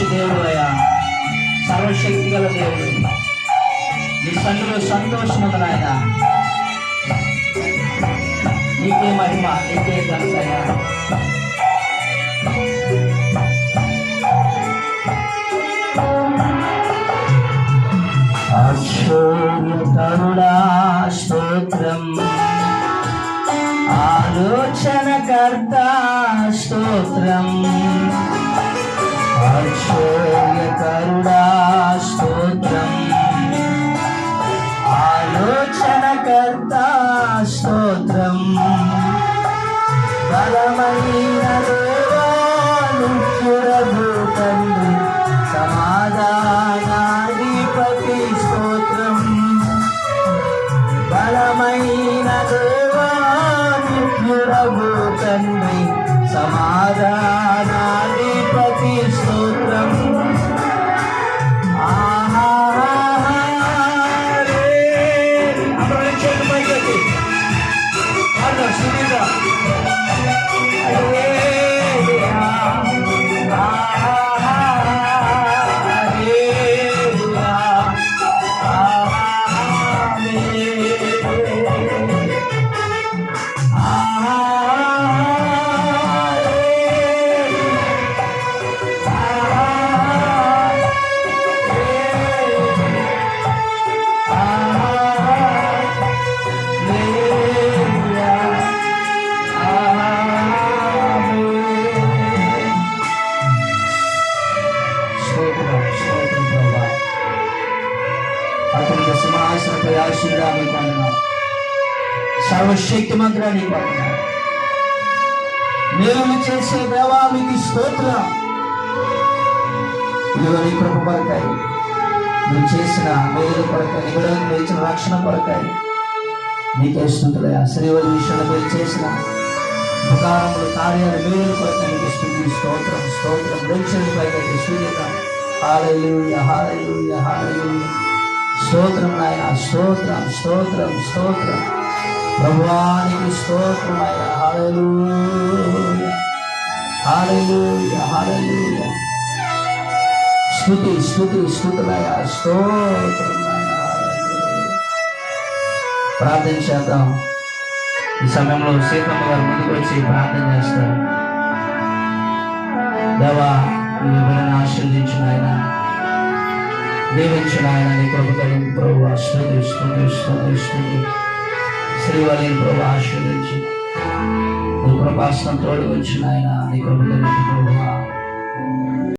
మంచి దేవుడు అయ్యా, సర్వశక్తి గల దేవుడు. నీ సన్నిధిలో సంతోషముంది నాయన. నీకే మహిమ, నీకే ఘనతయ్యా. అక్షోరుడా స్తోత్రం, ఆలోచనకర్త స్తోత్రం. అక్షోర్యకరుడా స్తోత్రం, ఆలోచనకర్త స్తోత్రం. బలమైన దేవా నిత్యుడగు తండ్రి, సమాధానాధిపతి స్తోత్రం. బలమైన దేవా నిత్యుడగు తండ్రి, సమాధానాధిపతి స్తోత్రం. సర్వశక్తి మంత్రాన్ని మేలు చేసే దేవా మీకు స్తోత్రం. ఇదిగో నీ కృప కొరకాయి, నువ్వు చేసిన మేలు కొరకాయి, నువ్వు ఇచ్చిన రక్షణ కొరకాయి నీకే స్తుతులయ్యా. శ్రీవరి విషయంలో మీరు చేసిన ఉపకారములు, కార్యాలు, మేలు కొరకాయి నీకు స్తుతి, స్తోత్రం స్తోత్రం. రక్షణ పైకి సూర్యత. హల్లెలూయా హల్లెలూయా హల్లెలూయా. స్తోత్రం నాయన, స్తోత్రం స్తోత్రం స్తోత్రం. ప్రభువానికి స్తోత్రం నాయన. హల్లెలూయా హల్లెలూయా హల్లెలూయా. స్తుతి స్తుతి స్తుతులయ, స్తోత్రం నాయన. ప్రార్థన చేద్దాం. ఈ సమయంలో సీతమ్మ గారు ముందుకు వచ్చి ప్రార్థన చేస్తారు. దేవా, ఈ బిడ్డను ఆశీర్వదించిన ఆయన, దీవించిన ఆయన, నీ కృప కలిగి ప్రభువా. స్తుతి స్తుతి స్తుతి స్తుతి. శ్రీవారిని ప్రభు ఆశీర్వదించి నీ కృపాసనం తోడు వచ్చిన ఆయన, నీ కృప కలిగి ప్రభువా.